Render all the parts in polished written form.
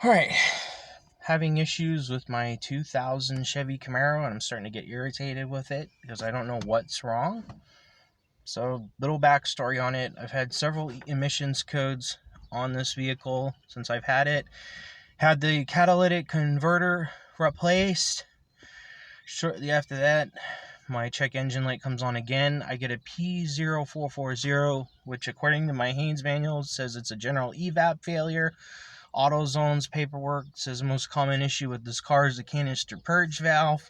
Alright, having issues with my 2000 Chevy Camaro, and I'm starting to get irritated with it because I don't know what's wrong. So, little backstory on it. I've had several emissions codes on this vehicle since I've had it. Had the catalytic converter replaced. Shortly after that, my check engine light comes on again. I get a p0440, which according to my Haynes manual says it's a general evap failure. AutoZone's paperwork says the most common issue with this car is the canister purge valve.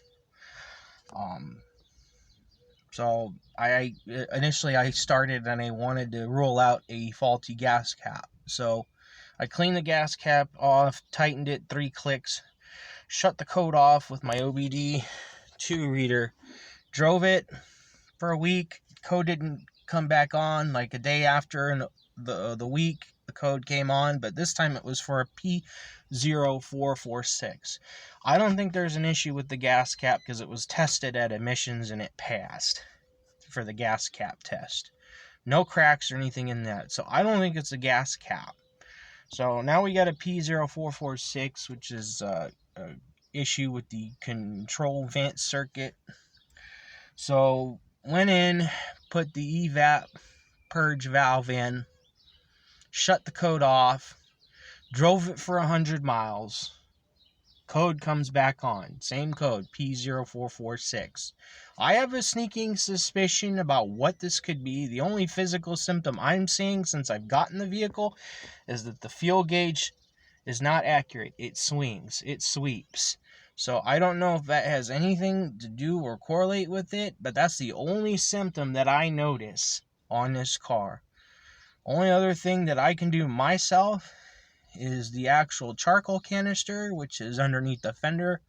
So I initially started and I wanted to rule out a faulty gas cap. So I cleaned the gas cap off, tightened it 3 clicks, shut the code off with my OBD2 reader, drove it for a week. Code didn't come back on. Like a day after the week, the code came on, but this time it was for a p0446. I don't think there's an issue with the gas cap because it was tested at emissions and it passed for the gas cap test. No cracks or anything in that, so I don't think it's a gas cap. So now we got a p0446, which is a issue with the control vent circuit. So went in, put the evap purge valve in, shut the code off, drove it for 100 miles. Code comes back on. Same code, p0446. I have a sneaking suspicion about what this could be. The only physical symptom I'm seeing since I've gotten the vehicle is that the fuel gauge is not accurate. It swings. It sweeps. So I don't know if that has anything to do or correlate with it, but that's the only symptom that I notice on this car. Only other thing that I can do myself is the actual charcoal canister, which is underneath the fender.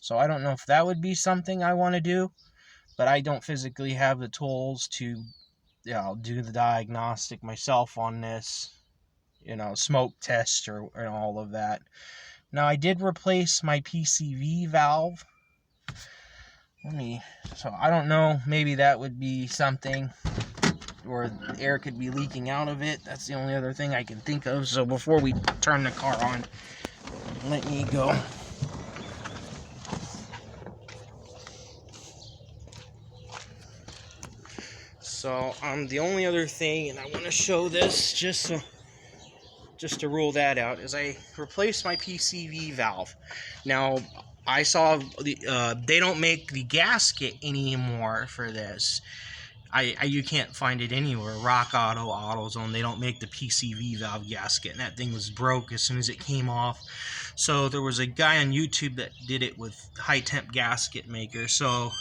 So I don't know if that would be something I want to do, but I don't physically have the tools to do the diagnostic myself on this, smoke test or all of that. Now, I did replace my PCV valve. So I don't know, maybe that would be something, or air could be leaking out of it. That's the only other thing I can think of. So before we turn the car on, let me go. So the only other thing, and I want to show this just to rule that out, is I replaced my PCV valve. Now I saw they don't make the gasket anymore for this. You can't find it anywhere. Rock Auto, AutoZone, they don't make the PCV valve gasket, and that thing was broke as soon as it came off. So there was a guy on YouTube that did it with high temp gasket maker. So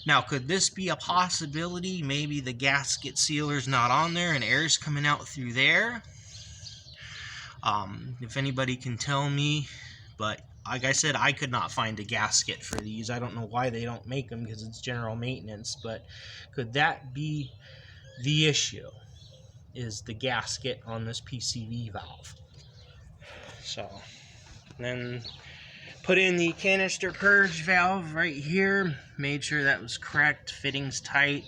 now, could this be a possibility? Maybe the gasket sealer's not on there and air's coming out through there. If anybody can tell me, but like I said, I could not find a gasket for these. I don't know why they don't make them because it's general maintenance, but could that be the issue? Is the gasket on this PCV valve? So then put in the canister purge valve right here, made sure that was correct, fittings tight.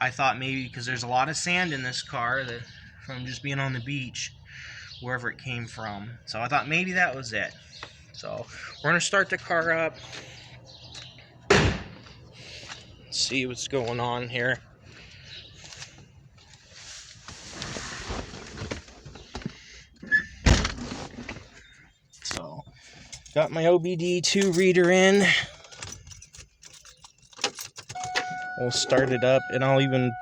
I thought maybe because there's a lot of sand in this car that from just being on the beach, wherever it came from. So I thought maybe that was it. So we're going to start the car up. See what's going on here. So got my OBD2 reader in. We'll start it up, and I'll even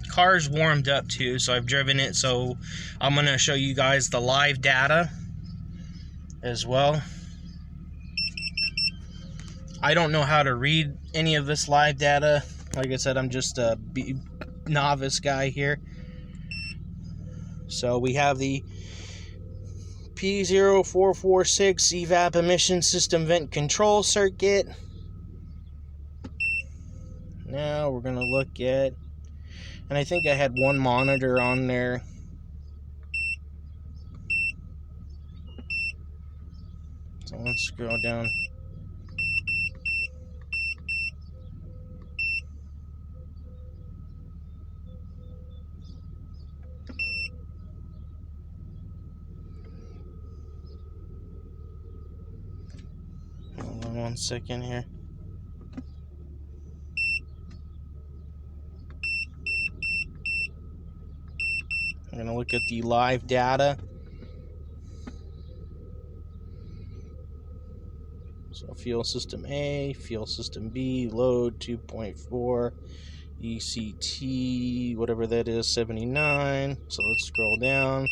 car's warmed up too, so I've driven it, so I'm going to show you guys the live data as well. I don't know how to read any of this live data. Like I said, I'm just a novice guy here. So we have the p0446 evap emission system vent control circuit. Now we're going to look at, and I think I had one monitor on there. So let's scroll down. 1 second here. I'm going to look at the live data. So fuel system A, fuel system B, load 2.4, ECT, whatever that is, 79. So let's scroll down.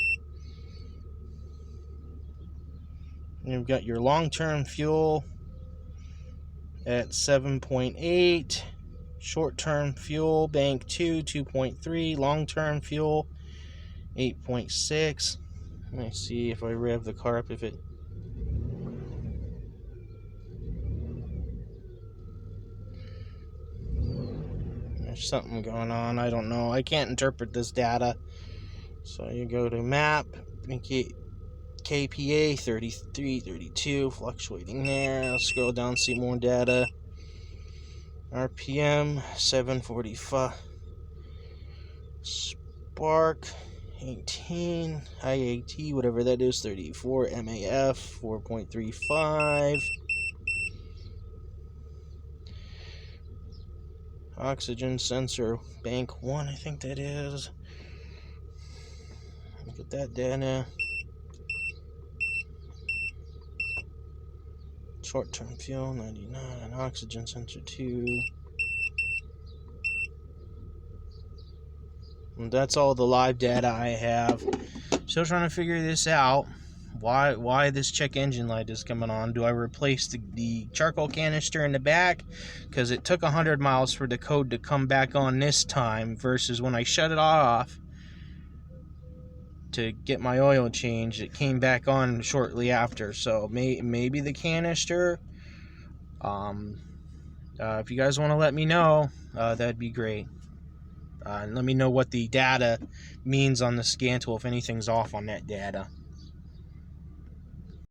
You've got your long-term fuel at 7.8, short-term fuel, bank 2, 2.3, long-term fuel, 8.6. Let me see if I rev the car up, if it... There's something going on, I don't know. I can't interpret this data. So you go to map, KPA 33, 32, fluctuating there. I'll scroll down, see more data. RPM 745. Spark 18, IAT, whatever that is, 34, MAF 4.35. Oxygen sensor bank 1, I think that is. Look at that data. Short-term fuel 99, oxygen sensor 2. And that's all the live data I have. Still trying to figure this out. Why this check engine light is coming on. Do I replace the charcoal canister in the back? Because it took 100 miles for the code to come back on this time, versus when I shut it off to get my oil changed, it came back on shortly after. So maybe the canister. If you guys want to let me know, that'd be great. And let me know what the data means on the scan tool, if anything's off on that data.